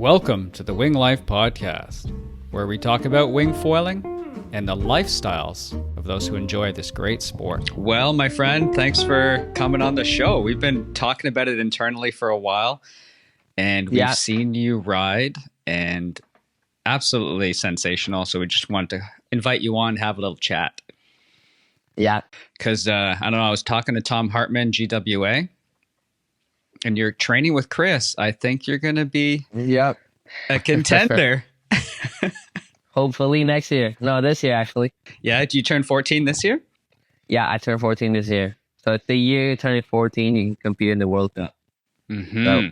Welcome to the Wing Life Podcast, where we talk about wing foiling and the lifestyles of those who enjoy this great sport. Well, my friend, thanks for coming on the show. We've been talking about it internally for a while, and we've seen you ride, and absolutely sensational. So we just wanted to invite you on, have a little chat. Yeah. Because, I don't know, I was talking to Tom Hartman, GWA, and you're training with Chris. I think you're going to be a contender. Hopefully next year. No, this year, actually. Yeah, do you turn 14 this year? Yeah, I turned 14 this year. So it's the year turning 14, you can compete in the World Cup. Mm-hmm. So,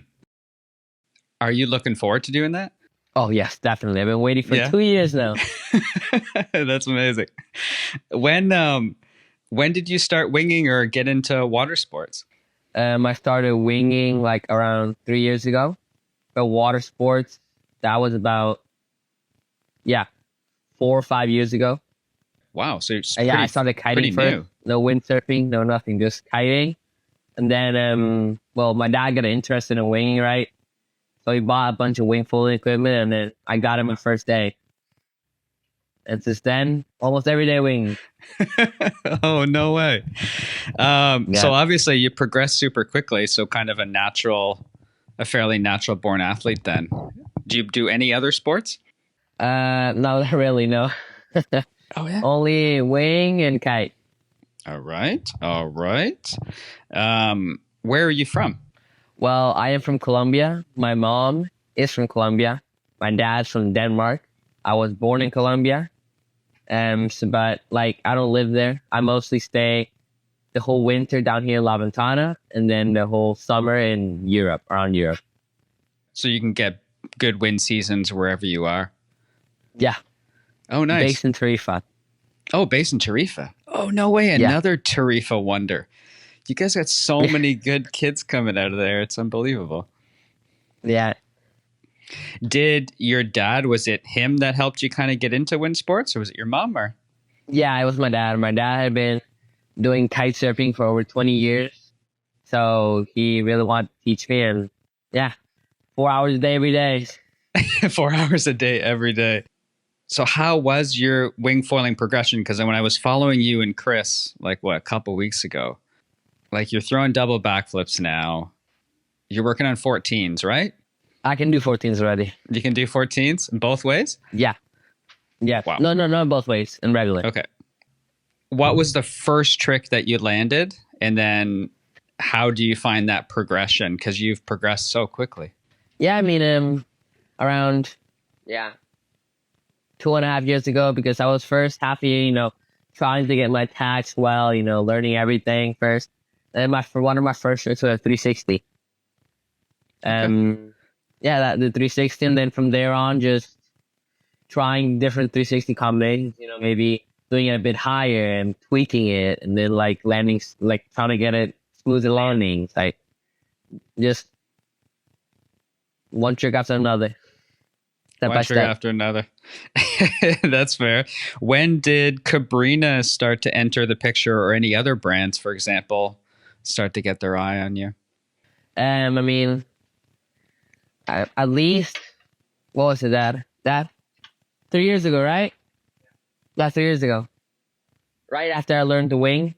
are you looking forward to doing that? oh, yes, definitely. I've been waiting for 2 years now. That's amazing. When did you start winging or get into water sports? I started winging like around 3 years ago. But water sports, that was about, 4 or 5 years ago. Wow. So it's I started kiting first. New. No windsurfing, no nothing, just kiting. And then, my dad got interested in winging, right? So he bought a bunch of wing foiling equipment, and then I got him my first day. And since then, almost every day winging. Oh, no way. So obviously you progressed super quickly. So kind of a fairly natural born athlete then. Do you do any other sports? No, not really, no. Oh, yeah. Only wing and kite. All right. Where are you from? Well, I am from Colombia. My mom is from Colombia. My dad's from Denmark. I was born in Colombia. But I don't live there. I mostly stay the whole winter down here in La Ventana, and then the whole summer in Europe, around Europe. So you can get good wind seasons wherever you are. Yeah. Oh, nice. Based in Tarifa. Oh, based in Tarifa. Oh, no way. Another Tarifa wonder. You guys got so many good kids coming out of there. It's unbelievable. Yeah. Did your dad, was it him that helped you kind of get into wind sports, or was it your mom? Or? Yeah, it was my dad. My dad had been doing kite surfing for over 20 years. So he really wanted to teach me. And 4 hours a day, every day. 4 hours a day, every day. So how was your wing foiling progression? Because when I was following you and Chris, a couple weeks ago, you're throwing double backflips now. You're working on 14s, right? I can do 14s already. You can do 14s in both ways? Yeah. Wow. No, both ways, in regular. Okay. What was the first trick that you landed? And then how do you find that progression? Because you've progressed so quickly. Yeah, I mean, around 2.5 years ago, because I was first half a year, trying to get my tax well, learning everything first. And one of my first tricks was a 360. Okay. The 360, and then from there on, just trying different 360 combinations, maybe doing it a bit higher and tweaking it, and then landing, trying to get it smooth landings, just one trick after another. Step by step. After another. That's fair. When did Cabrina start to enter the picture, or any other brands, for example, start to get their eye on you? I mean, at least, what was it, Dad? 3 years ago, right? Yeah, 3 years ago. Right after I learned to wing,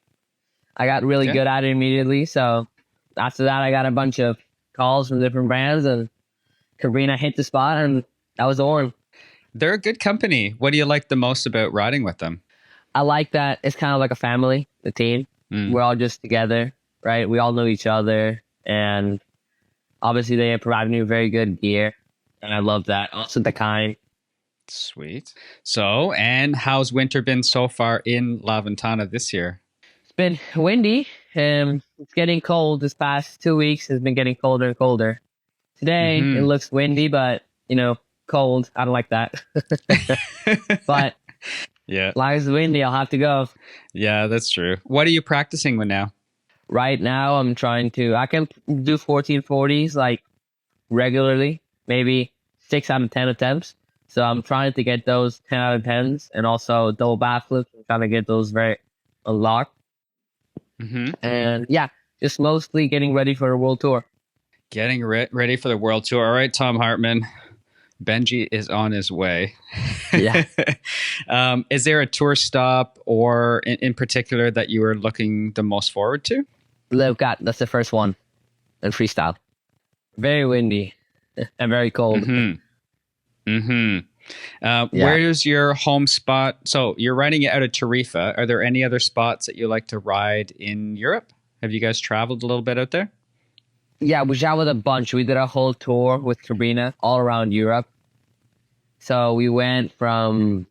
I got really good at it immediately. So after that, I got a bunch of calls from different brands, and Cabrina hit the spot, and that was the one. They're a good company. What do you like the most about riding with them? I like that it's kind of like a family, the team. We're all just together, right? We all know each other, and obviously they provide me very good gear, and I love that. Also the kind. Sweet. So, and how's winter been so far in La Ventana this year? It's been windy. It's getting cold. This past 2 weeks has been getting colder and colder. Today it looks windy, but cold. I don't like that. But as long as it's windy, I'll have to go. Yeah, that's true. What are you practicing with now? Right now, I can do 1440s regularly, maybe 6 out of 10 attempts. So I'm trying to get those 10 out of 10s, and also double backflips. I'm trying to get those very unlocked. And just mostly getting ready for the world tour. Getting ready for the world tour. All right, Tom Hartman. Benji is on his way. Yeah. Is there a tour stop or in particular that you are looking the most forward to? Look, that's the first one in freestyle. Very windy and very cold. Where's your home spot? So you're riding it out of Tarifa. Are there any other spots that you like to ride in Europe? Have you guys traveled a little bit out there? Yeah, we traveled a bunch. We did a whole tour with Sabrina all around Europe. So we left from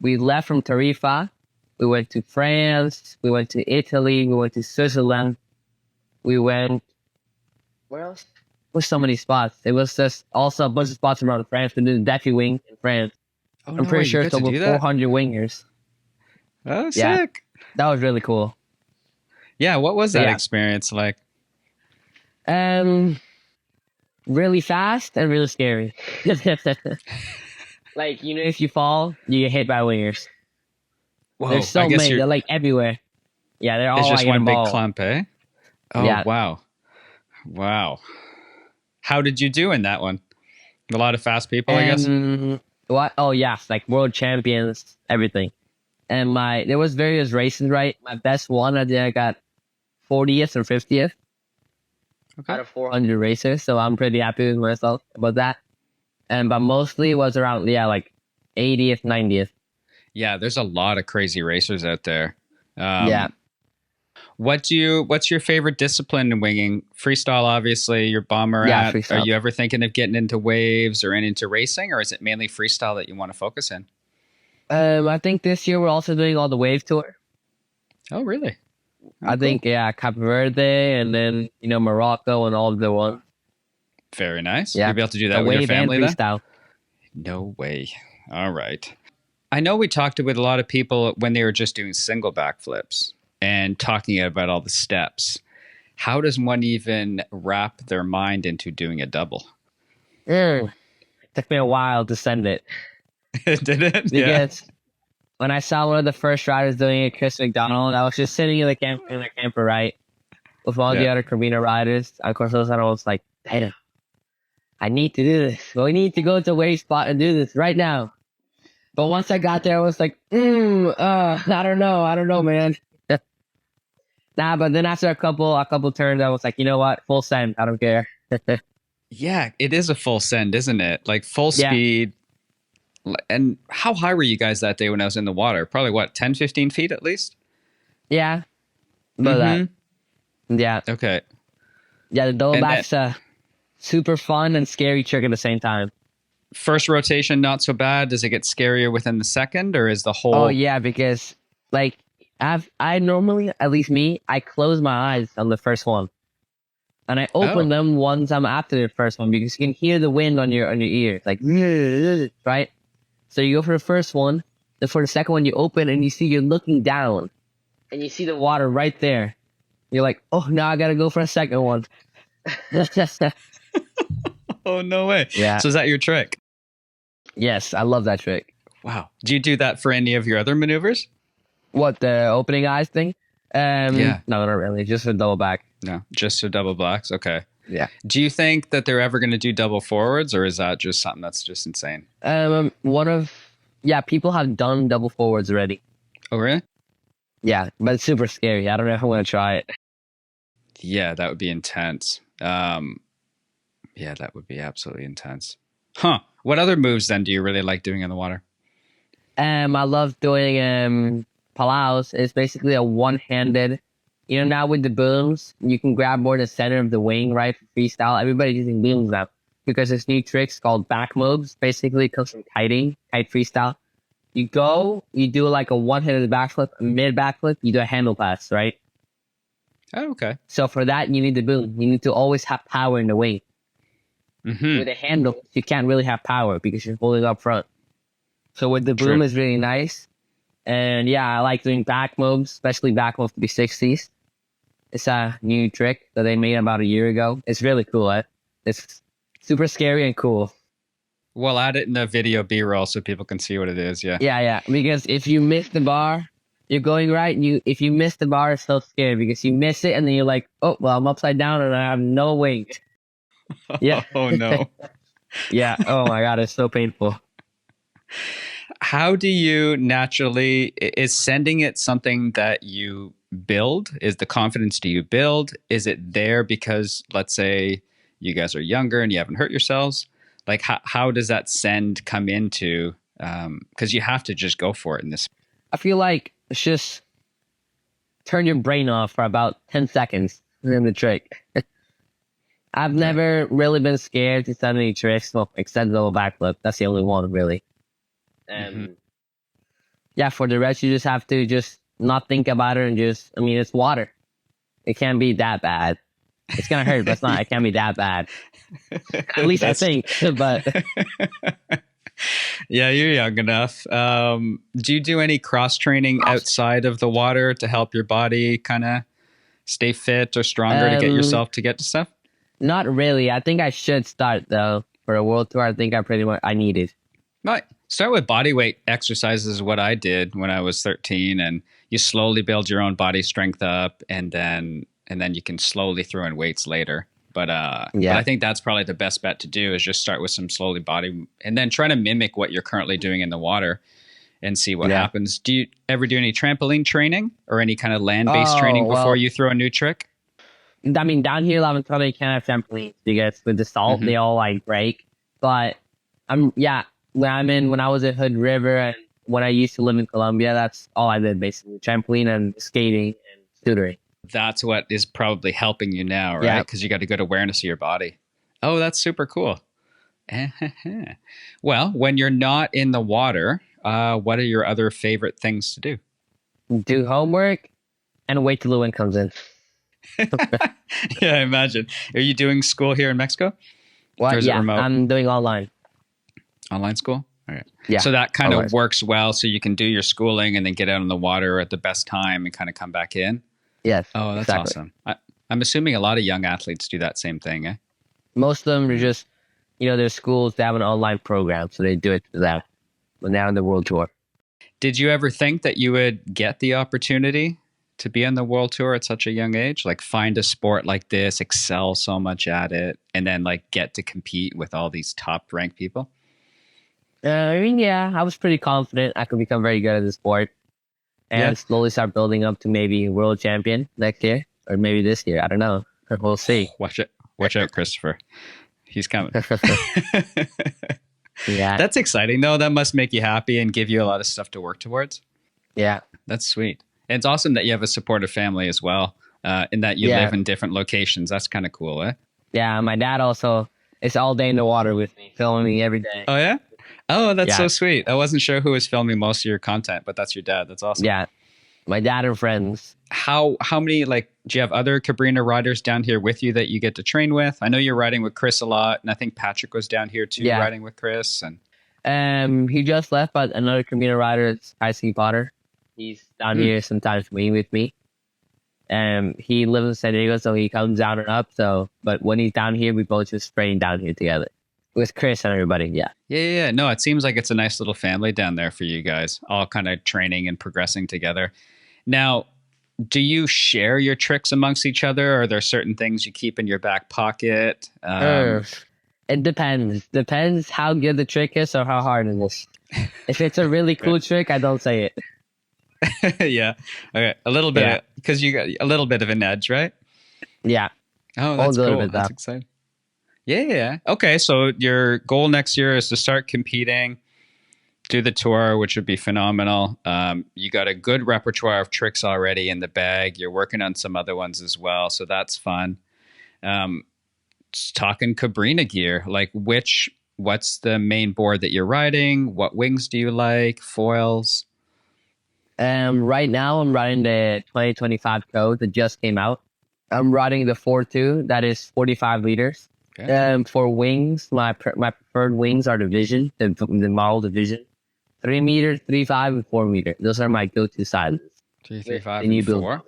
Tarifa. We went to France. We went to Italy. We went to Switzerland. We went, where else? There's so many spots. It was just also a bunch of spots around France. We did the Defi Wing in France. Oh, I'm pretty sure it's over 400 wingers. Oh, sick. That was really cool. Yeah, what was that experience like? Really fast and really scary. Like, if you fall, you get hit by wingers. Whoa, there's so many. They're like everywhere. Yeah, they're all it's just like one big clump, eh? Oh, yeah. Wow. How did you do in that one? A lot of fast people, I guess? What? Oh, yeah. Like world champions, everything. And there was various races, right? My best one, I think I got 40th or 50th out of 400 races. So I'm pretty happy with myself about that. But mostly it was around, like 80th, 90th. Yeah, there's a lot of crazy racers out there. Yeah. What's your favorite discipline in winging? Freestyle, obviously, you're bomber at. Freestyle. Are you ever thinking of getting into waves or into racing, or is it mainly freestyle that you want to focus in? I think this year we're also doing all the wave tour. Oh, really? I think, Cape Verde and then, Morocco and all of the ones. Very nice. Yeah. You'll be able to do that with your family and freestyle. Then? No way. All right. I know we talked with a lot of people when they were just doing single backflips and talking about all the steps. How does one even wrap their mind into doing a double? It took me a while to send it. Did it? Because when I saw one of the first riders doing it, Chris McDonald, I was just sitting in the camper, right? With all the other Carabiner riders. Of course, those I was like, damn, I need to do this. We need to go to a wave spot and do this right now. But once I got there, I was like, I don't know, man. But then after a couple turns, I was like, you know what? Full send. I don't care. Yeah, it is a full send, isn't it? Like full speed. And how high were you guys that day when I was in the water? Probably what, 10, 15 feet at least? Yeah. About that. Yeah. Okay. Yeah, the double back's super fun and scary trick at the same time. First rotation, not so bad. Does it get scarier within the second, or is the whole... Oh, yeah, because like I normally, at least me, I close my eyes on the first one. And I open them once I'm after the first one because you can hear the wind on your ears. Like, right? So you go for the first one. Then for the second one, you open and you're looking down. And you see the water right there. You're like, oh, now I got to go for a second one. Oh, no way. Yeah. So is that your trick? Yes, I love that trick. Wow. Do you do that for any of your other maneuvers? What, the opening eyes thing? Yeah. No, not really. Just a double back. No, just a double blacks. Okay. Yeah. Do you think that they're ever going to do double forwards, or is that just something that's just insane? People have done double forwards already. Oh, really? Yeah, but it's super scary. I don't know if I want to try it. Yeah, that would be intense. Yeah, that would be absolutely intense. Huh. What other moves then do you really like doing in the water? I love doing palaus. It's basically a one-handed. Now with the booms, you can grab more the center of the wing, right? For freestyle, everybody's using booms now because there's new tricks called back moves. Basically, it comes from kite freestyle. You go, you do like a one-handed backflip, a mid backflip, you do a handle pass, right? Oh, okay. So for that, you need the boom. You need to always have power in the wing. Mm-hmm. With a handle, you can't really have power because you're holding up front. So with the boom is really nice. And yeah, I like doing back moves, especially back moves 360s. It's a new trick that they made about a year ago. It's really cool. It's super scary and cool. We'll add it in the video B-roll so people can see what it is. Yeah. Yeah. Because if you miss the bar, you're going right. And if you miss the bar, it's so scary because you miss it and then you're like, oh, well, I'm upside down and I have no wing. Yeah. Oh, no. Yeah. Oh my God, it's so painful. How do you naturally, is sending it something that you build? Is the confidence do you build? Is it there because, let's say, you guys are younger and you haven't hurt yourselves? Like, how does that send come into, because you have to just go for it in this. I feel like it's just turn your brain off for about 10 seconds. Learn the trick. I've never really been scared to send any tricks, well, except the backflip. That's the only one, really. Yeah, for the rest, you just have to just not think about it and just, I mean, it's water. It can't be that bad. It's going to hurt, but it's not. It can't be that bad. At least I think, but. Yeah, you're young enough. Do you do any cross training outside of the water to help your body kind of stay fit or stronger to get yourself to get to stuff? Not really. I think I should start though for a world tour. I think I need it. Right. Start with body weight exercises is what I did when I was 13, and you slowly build your own body strength up, and then you can slowly throw in weights later. But but I think that's probably the best bet to do is just start with some slowly body and then try to mimic what you're currently doing in the water and see what happens. Do you ever do any trampoline training or any kind of land-based training before you throw a new trick? I mean, down here, La Ventana, you can't have trampolines because with the salt, they all like break. But when I was at Hood River and when I used to live in Colombia, that's all I did basically: trampoline and skating and scootering. That's what is probably helping you now, right? Because you got a good awareness of your body. Oh, that's super cool. Well, when you're not in the water, what are your other favorite things to do? Do homework and wait till the wind comes in. Yeah, I imagine. Are you doing school here in Mexico? What? Yeah, I'm doing online. Online school? All right. Yeah. So that kind of works well. So you can do your schooling and then get out on the water at the best time and kind of come back in. Yes. Oh, that's awesome. I'm assuming a lot of young athletes do that same thing, eh? Most of them are just, their schools, they have an online program, so they do it for them when they're on the world tour. Did you ever think that you would get the opportunity to be on the world tour at such a young age? Like find a sport like this, excel so much at it, and then like get to compete with all these top ranked people? I was pretty confident I could become very good at the sport and slowly start building up to maybe world champion next year or maybe this year. I don't know. We'll see. Watch out, Christopher. He's coming. Yeah. That's exciting though. That must make you happy and give you a lot of stuff to work towards. Yeah. That's sweet. And it's awesome that you have a supportive family as well, in that you live in different locations. That's kind of cool, eh? Yeah, my dad also is all day in the water with me, filming me every day. Oh, yeah? Oh, that's so sweet. I wasn't sure who was filming most of your content, but that's your dad. That's awesome. Yeah, my dad and friends. How many, do you have other Cabrina riders down here with you that you get to train with? I know you're riding with Chris a lot, and I think Patrick was down here too, riding with Chris. And he just left, but another Cabrina rider is Icy Potter. He's down here sometimes waiting with me. He lives in San Diego, so he comes down and up. But when he's down here, we both just train down here together with Chris and everybody. Yeah. No, it seems like it's a nice little family down there for you guys, all kind of training and progressing together. Now, do you share your tricks amongst each other? Or are there certain things you keep in your back pocket? It depends. Depends how good the trick is or how hard it is. If it's a really cool trick, I don't say it. Yeah. Okay. A little bit, because you got a little bit of an edge, right? Yeah. Oh, that's cool. That's exciting. Yeah. Okay. So your goal next year is to start competing, do the tour, which would be phenomenal. You got a good repertoire of tricks already in the bag. You're working on some other ones as well. So that's fun. Just talking Cabrina gear, like what's the main board that you're riding? What wings do you like? Foils? Right now, I'm riding the 2025 code that just came out. I'm riding the 4.2, that is 45 liters. Okay. For wings, my preferred wings are the Vision, the model Division. 3 meter, 3.5, and 4 meter. Those are my go-to sizes. 3, 3.5, and 4?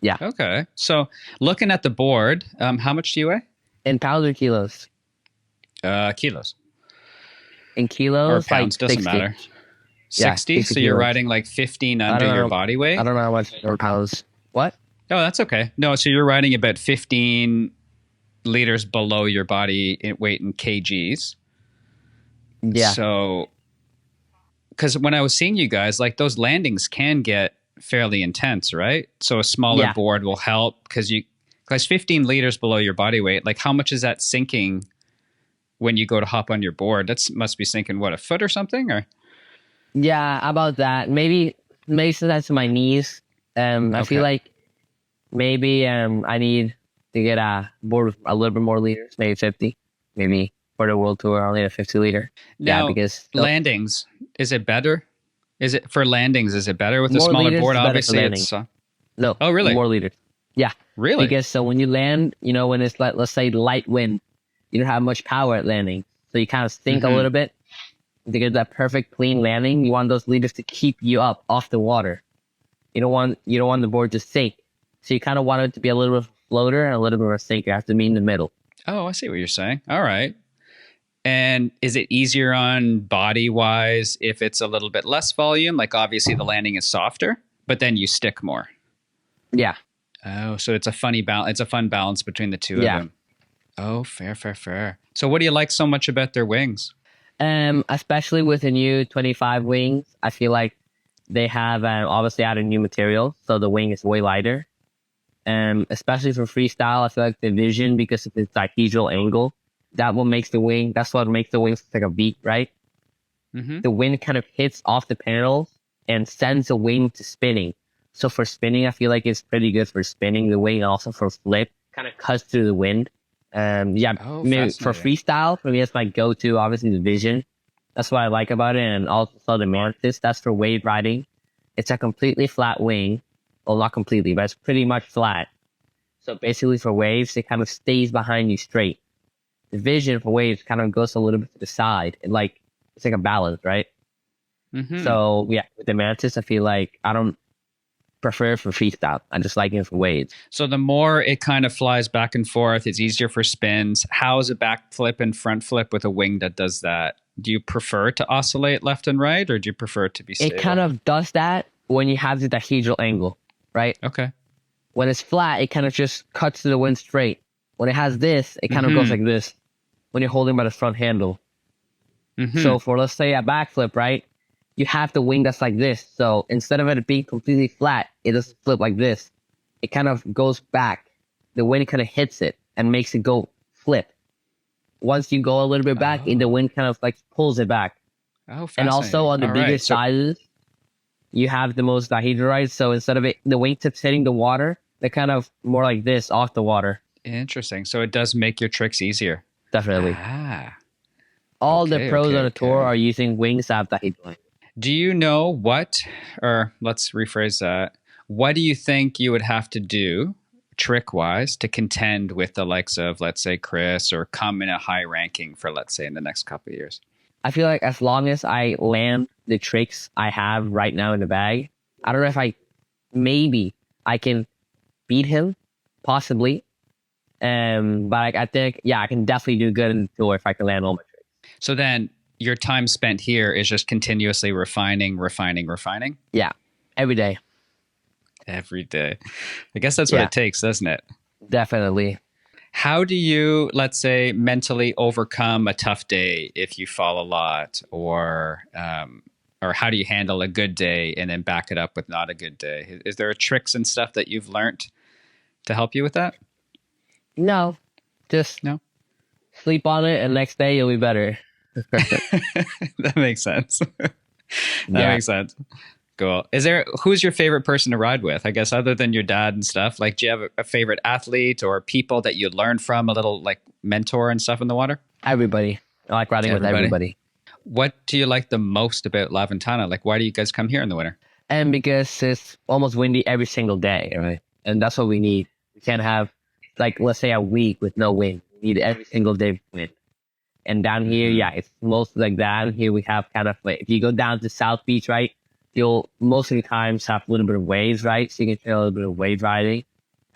Yeah. Okay. So looking at the board, how much do you weigh? In pounds or kilos? Kilos. In kilos? Or pounds, doesn't 60. matter. 60? So you're riding like 15 under your body weight? I don't know how much or pounds. What? Oh, that's okay. No, so you're riding about 15 liters below your body weight in kgs. Yeah. So, because when I was seeing you guys, like those landings can get fairly intense, right? So a smaller Yeah. board will help because 15 liters below your body weight, like how much is that sinking when you go to hop on your board? Must be sinking what, a foot or something, or? Yeah, about that. Maybe sometimes to my knees. I feel like maybe I need to get a board with a little bit more liters, maybe 50. Maybe for the world tour, I'll need a 50 liter. Now, because landings, is it better? Is it for landings? Is it better with a more smaller liters board? is better for Obviously, landing. it's. No. Oh, really? More liters. Yeah. Really? Because so when you land, when it's like, let's say light wind, you don't have much power at landing. So you kind of sink a little bit. To get that perfect clean landing, you want those liters to keep you up off the water. You don't want the board to sink. So you kind of want it to be a little bit of a floater and a little bit of a sinker. You have to be in the middle. Oh, I see what you're saying. All right. And is it easier on body wise if it's a little bit less volume? Like obviously the landing is softer, but then you stick more. Yeah. Oh, so it's a funny balance. It's a fun balance between the two of them. Oh, fair. So what do you like so much about their wings? Especially with the new 25 wings, I feel like they have obviously added new material, so the wing is way lighter. Especially for freestyle, I feel like the vision, because of its dihedral angle, that's what makes the wing like a beak, right? The wind kind of hits off the panels and sends the wing to spinning. So for spinning, I feel like it's pretty good for spinning. The wing also for flip kind of cuts through the wind. Maybe for freestyle, for me, it's my go-to. Obviously, the vision. That's what I like about it, and also the mantis. That's for wave riding. It's a completely flat wing. Well, not completely, but it's pretty much flat. So basically, for waves, it kind of stays behind you straight. The vision for waves kind of goes a little bit to the side. It's like a balance, right? So yeah, with the mantis, I feel like I don't prefer for freestyle. I just like it for waves. So the more it kind of flies back and forth, it's easier for spins. How is a back flip and front flip with a wing that does that? Do you prefer to oscillate left and right, or do you prefer it to be stable? It kind of does that when you have the dihedral angle, right? Okay. When it's flat, it kind of just cuts to the wind straight. When it has this, it kind of goes like this when you're holding by the front handle. So for, let's say, a backflip, right? You have the wing that's like this. So instead of it being completely flat, it doesn't flip like this. It kind of goes back. The wind kind of hits it and makes it go flip. Once you go a little bit back, the wind kind of like pulls it back. Oh, fascinating. And also on the bigger sizes, you have the most dihedral, right? So instead of the wingtips hitting the water, they're kind of more like this off the water. Interesting. So it does make your tricks easier. Definitely. All the pros on the tour are using wings that have dihedral. Do you know what, or let's rephrase that, what do you think you would have to do trick-wise to contend with the likes of, let's say, Chris, or come in a high ranking for, let's say, in the next couple of years? I feel like as long as I land the tricks I have right now in the bag, I don't know if maybe I can beat him, possibly. But I think, I can definitely do good in the tour if I can land all my tricks. So then your time spent here is just continuously refining. Yeah, every day. Every day. I guess that's what it takes, doesn't it? Definitely. How do you, let's say, mentally overcome a tough day if you fall a lot, or how do you handle a good day and then back it up with not a good day? Is there tricks and stuff that you've learned to help you with that? No, just sleep on it, and next day you'll be better. That makes sense. Makes sense. Cool. Who's your favorite person to ride with? I guess other than your dad and stuff, like, do you have a favorite athlete or people that you learn from, a little like mentor and stuff in the water? Everybody. I like riding with everybody. What do you like the most about La Ventana? Like, why do you guys come here in the winter? And because it's almost windy every single day, right? And that's what we need. We can't have, like, let's say a week with no wind. We need every single day wind. And down here, it's mostly like that. Here we have kind of like, if you go down to South Beach, right, you'll most of the times have a little bit of waves, right? So you can feel a little bit of wave riding.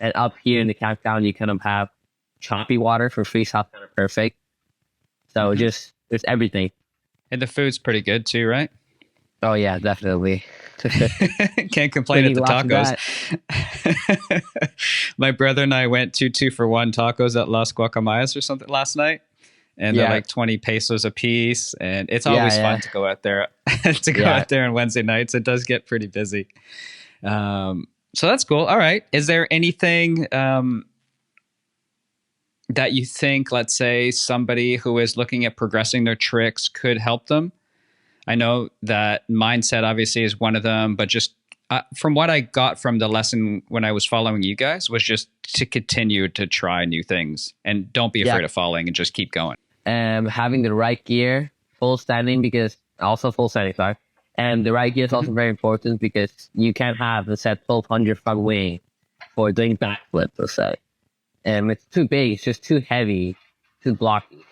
And up here in the campground, you kind of have choppy water for freestyle, kind of perfect. So there's everything. And the food's pretty good too, right? Oh yeah, definitely. Can't complain at the Lots of tacos. My brother and I went to 2-for-1 tacos at Las Guacamayas or something last night. And they're like 20 pesos a piece. And it's always fun to go out there out there on Wednesday nights. It does get pretty busy. So that's cool. All right. Is there anything that you think, let's say, somebody who is looking at progressing their tricks could help them? I know that mindset obviously is one of them, but just from what I got from the lesson when I was following you guys was just to continue to try new things and don't be afraid of falling and just keep going. Having the right gear, full standing, sorry. And the right gear is also very important because you can't have the set 1200 front wing for doing backflip, let's say. It's too big, it's just too heavy, too blocky.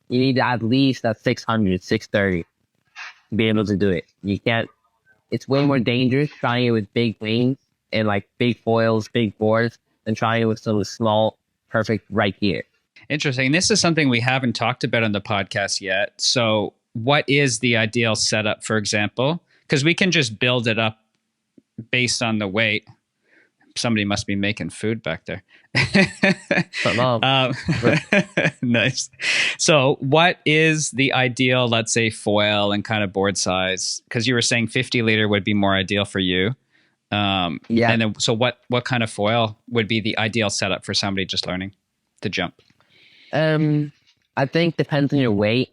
You need at least that 600, 630 to be able to do it. You can't, it's way more dangerous trying it with big wings and like big foils, big boards, than trying it with some small, perfect right gear. Interesting. This is something we haven't talked about on the podcast yet. So what is the ideal setup, for example? Because we can just build it up based on the weight. Somebody must be making food back there. Nice. So what is the ideal, let's say, foil and kind of board size? Because you were saying 50 liter would be more ideal for you. And then, so what kind of foil would be the ideal setup for somebody just learning to jump? I think depends on your weight,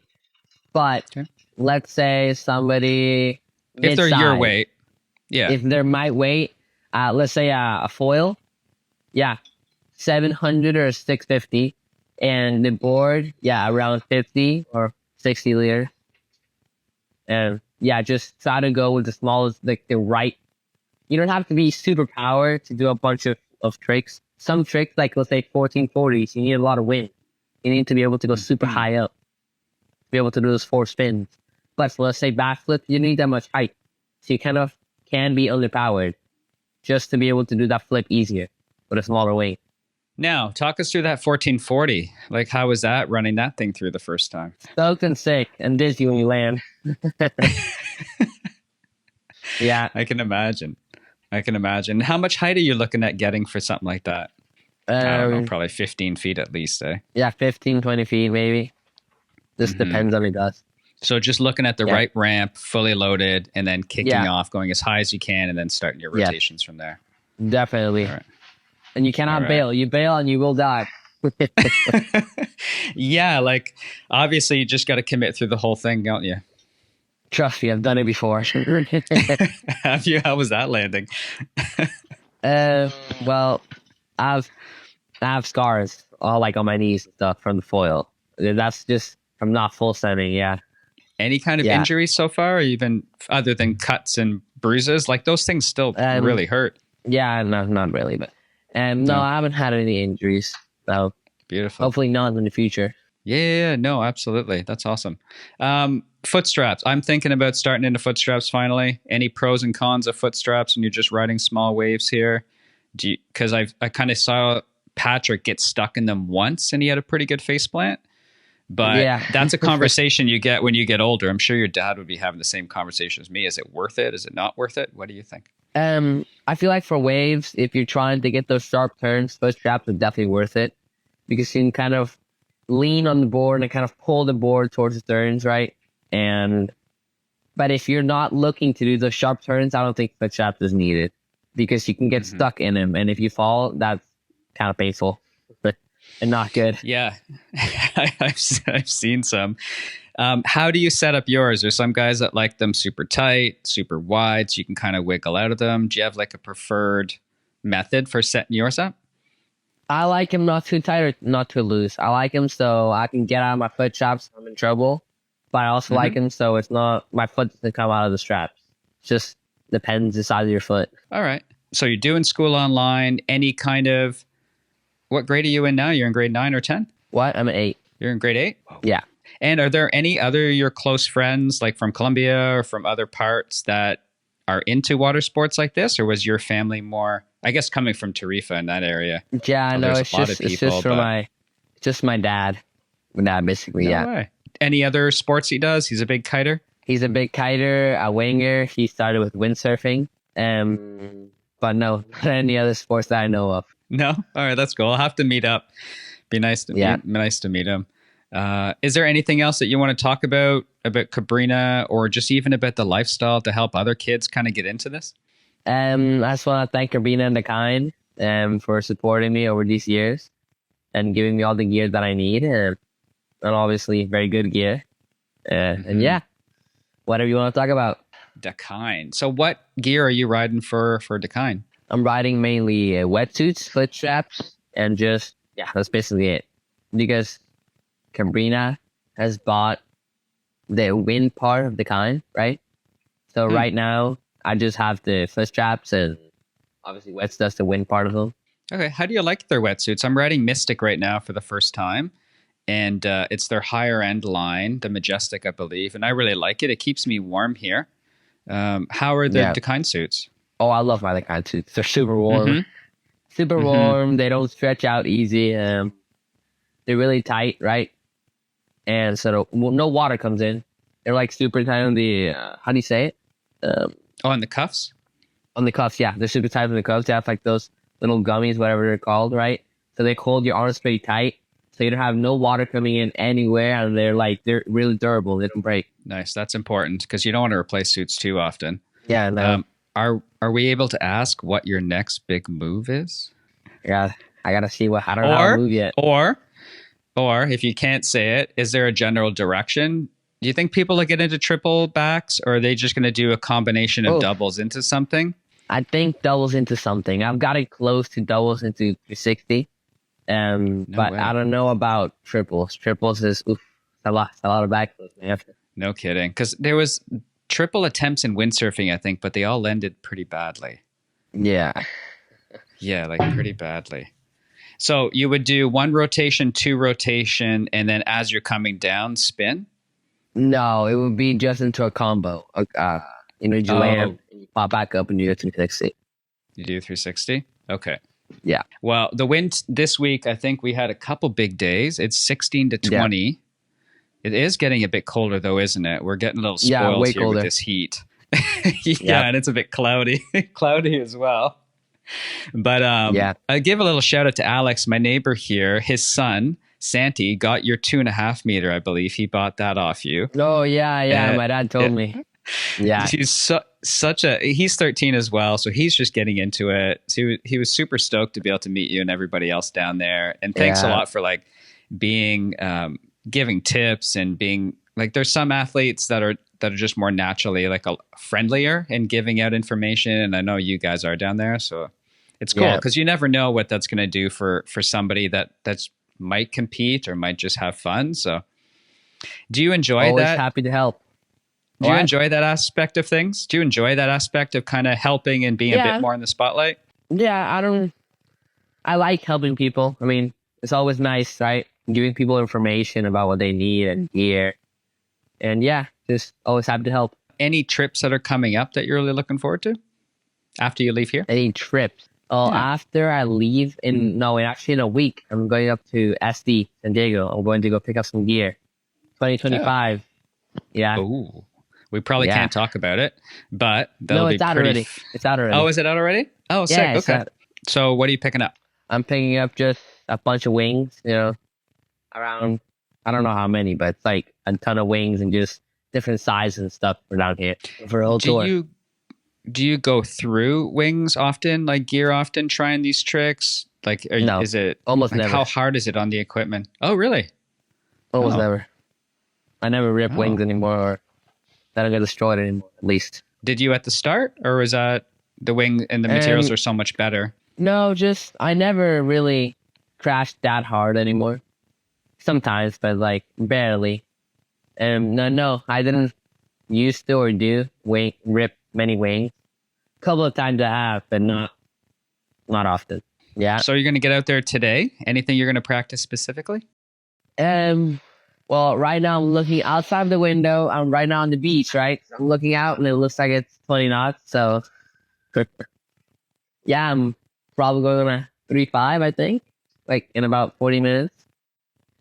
but let's say somebody if they're your weight, if they're my weight, let's say a foil, 700 or 650, and the board, around 50 or 60 liter, and just try to go with the smallest, like the right. You don't have to be super powered to do a bunch of tricks. Some tricks, like let's say 1440s, you need a lot of wind. You need to be able to go super high up, be able to do those 4 spins. But for, let's say, backflip, you need that much height. So you kind of can be underpowered just to be able to do that flip easier with a smaller weight. Now, talk us through that 1440. Like, how was that running that thing through the first time? Stoked and sick and dizzy when you land. I can imagine. How much height are you looking at getting for something like that? I don't know, probably 15 feet at least, eh? 15, 20 feet maybe. Just depends on the dust. So just looking at the right ramp, fully loaded, and then kicking off, going as high as you can, and then starting your rotations from there. Definitely. Right. And you cannot bail. You bail and you will die. Like, obviously you just got to commit through the whole thing, don't you? Trust me, I've done it before. Have you? How was that landing? Well, I have scars all like on my knees and stuff from the foil. That's just from not full standing. Any kind of injuries so far, or even other than cuts and bruises? Like those things still really hurt. No, not really, but no, I haven't had any injuries. So beautiful. Hopefully none in the future. No, absolutely. That's awesome. Footstraps. I'm thinking about starting into Footstraps finally. Any pros and cons of Footstraps when you're just riding small waves here? Because I kind of saw Patrick get stuck in them once and he had a pretty good face plant. But that's a conversation you get when you get older. I'm sure your dad would be having the same conversation as me. Is it worth it? Is it not worth it? What do you think? I feel like for waves, if you're trying to get those sharp turns, Footstraps are definitely worth it because you can kind of lean on the board and kind of pull the board towards the turns, right? But if you're not looking to do those sharp turns, I don't think Footstraps is needed because you can get stuck in them, and if you fall, that's kind of painful. And not good. Yeah, I've seen some. How do you set up yours? There's some guys that like them super tight, super wide, so you can kind of wiggle out of them. Do you have like a preferred method for setting yours up? I like him not too tight or not too loose. I like him so I can get out of my Footstraps if I'm in trouble. But I also like him so it's not, my foot doesn't come out of the straps. It just depends the size of your foot. All right. So you're doing school online. Any kind of, what grade are you in now? You're in grade 9 or 10? What? I'm an 8. You're in grade 8? Yeah. And are there any other your close friends, like from Colombia or from other parts, that are into water sports like this? Or was your family more, I guess, coming from Tarifa in that area? Yeah, I know. It's just my dad. My dad, basically, no way. Any other sports he does? He's a big kiter? He's a big kiter, a winger. He started with windsurfing. But no, not any other sports that I know of. No? All right, that's cool. I'll have to meet up. Be nice to meet him. Is there anything else that you want to talk about Cabrina, or just even about the lifestyle to help other kids kind of get into this? I just want to thank Cabrina and the Kind for supporting me over these years and giving me all the gear that I need, and obviously very good gear. And yeah, whatever you want to talk about. Dakine. So what gear are you riding for Dakine? I'm riding mainly wetsuits, Footstraps, and just, yeah, that's basically it. Because Cabrina has bought the wind part of Dakine, right? So right now, I just have the Footstraps, and obviously Wets does the wind part of them. Okay, how do you like their wetsuits? I'm riding Mystic right now for the first time. And it's their higher end line, the Majestic, I believe. And I really like it. It keeps me warm here. How are the Dakine suits? Oh, I love my Dakine suits. They're super warm. Super warm. They don't stretch out easy. They're really tight, right? And so no water comes in. They're like super tight on the, how do you say it? On the cuffs? On the cuffs, yeah. They're super tight on the cuffs. They have like those little gummies, whatever they're called, right? So they hold your arms pretty tight. So you don't have no water coming in anywhere, and they're really durable. They don't break. Nice. That's important because you don't want to replace suits too often. Yeah. No. Are we able to ask what your next big move is? Yeah, I gotta see I don't know how to move yet. Or if you can't say it, is there a general direction? Do you think people will get into triple backs, or are they just going to do a combination of doubles into something? I think doubles into something. I've got it close to doubles into 360. But way. I don't know about triples. Triples is a lot of backflips, man. No kidding. Because there was triple attempts in windsurfing, I think, but they all ended pretty badly. Yeah. Yeah, like pretty badly. So you would do 1 rotation, 2 rotation, and then as you're coming down, spin? No, it would be just into a combo. You land, and you pop back up, and you do 360. You do 360? Okay. Yeah. Well, the wind this week, I think we had a couple big days. It's 16 to 20. Yeah. It is getting a bit colder, though, isn't it? We're getting a little spoiled here with this heat. And it's a bit cloudy as well. But I give a little shout out to Alex, my neighbor here. His son, Santi, got your 2.5 meter, I believe. He bought that off you. Oh, yeah. My dad told me. Yeah. He's he's 13 as well, so he's just getting into it. So he was super stoked to be able to meet you and everybody else down there. And thanks a lot for like being giving tips and being like, there's some athletes that are just more naturally like friendlier and giving out information. And I know you guys are down there, so it's cool because you never know what that's going to do for somebody that's might compete or might just have fun. So do you enjoy Always that? Happy to help. Do you enjoy that aspect of things? Do you enjoy that aspect of kind of helping and being a bit more in the spotlight? Yeah, I like helping people. I mean, it's always nice, right? Giving people information about what they need and gear. And yeah, just always happy to help. Any trips that are coming up that you're really looking forward to after you leave here? Any trips? Oh, after I leave in a week, I'm going up to SD, San Diego. I'm going to go pick up some gear. 2025. Yeah. Ooh. We probably can't talk about it, but that'll be it's out pretty... already. It's out already. Oh, is it out already? Oh, sick. Okay. So what are you picking up? I'm picking up just a bunch of wings, around, I don't know how many, but it's like a ton of wings and just different sizes and stuff for down here for a whole tour. Do you go through wings often, like gear often, trying these tricks? Like, is it almost like, never? How hard is it on the equipment? Oh, really? Almost never. I never rip wings anymore, or that don't get destroyed anymore, at least. Did you at the start, or was that the wing and the materials are so much better? No, I never really crashed that hard anymore. Sometimes, but like barely. No, I didn't used to or do rip many wings. A couple of times I have, but not often. Yeah. So you're going to get out there today? Anything you're going to practice specifically? Well, right now I'm looking outside the window. I'm right now on the beach, right? I'm looking out and it looks like it's 20 knots. So, yeah, I'm probably going to 3.5, I think, like in about 40 minutes.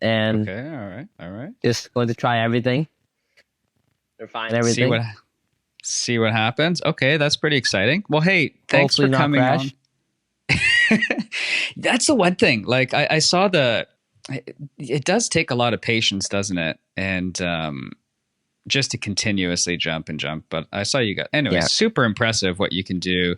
And okay, all right. Just going to try everything. refine everything. See what happens. Okay, that's pretty exciting. Well, hey, thanks Hopefully for not coming crash. on. That's the one thing. Like I saw it does take a lot of patience, doesn't it? And just to continuously jump and jump. But I saw you anyway, super impressive what you can do.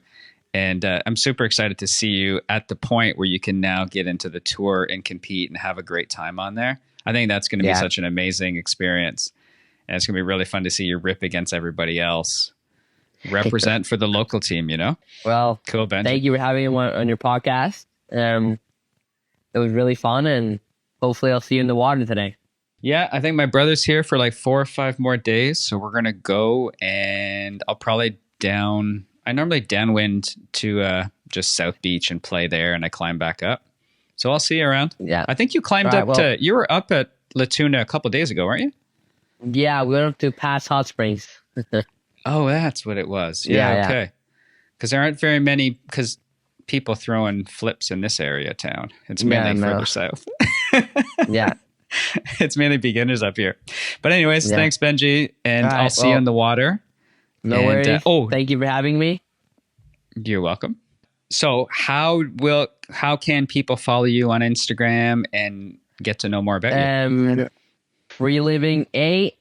And I'm super excited to see you at the point where you can now get into the tour and compete and have a great time on there. I think that's going to be such an amazing experience. And it's going to be really fun to see you rip against everybody else. Represent for the local team, you know? Well, cool, Benji. Thank you for having me on your podcast. It was really fun, and hopefully I'll see you in the water today. Yeah, I think my brother's here for like 4 or 5 more days. So we're going to go, and I'll probably I normally downwind to just South Beach and play there, and I climb back up. So I'll see you around. Yeah. I think you climbed up you were up at La Tuna a couple of days ago, weren't you? Yeah, we went up to Pass Hot Springs. Oh, that's what it was. Yeah, okay. Because there aren't very many, because people throwing flips in this area of town. It's mainly further south. Yeah. It's mainly beginners up here. But anyways, thanks, Benji. And I'll see you in the water. No worries. Thank you for having me. You're welcome. So how can people follow you on Instagram and get to know more about you? Reliving 8.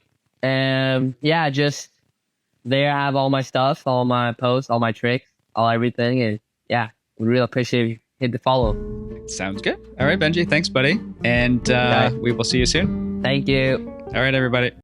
Just there I have all my stuff, all my posts, all my tricks, everything. And we really appreciate you. Hit the follow. Sounds good. All right, Benji. Thanks, buddy. And we will see you soon. Thank you. All right, everybody.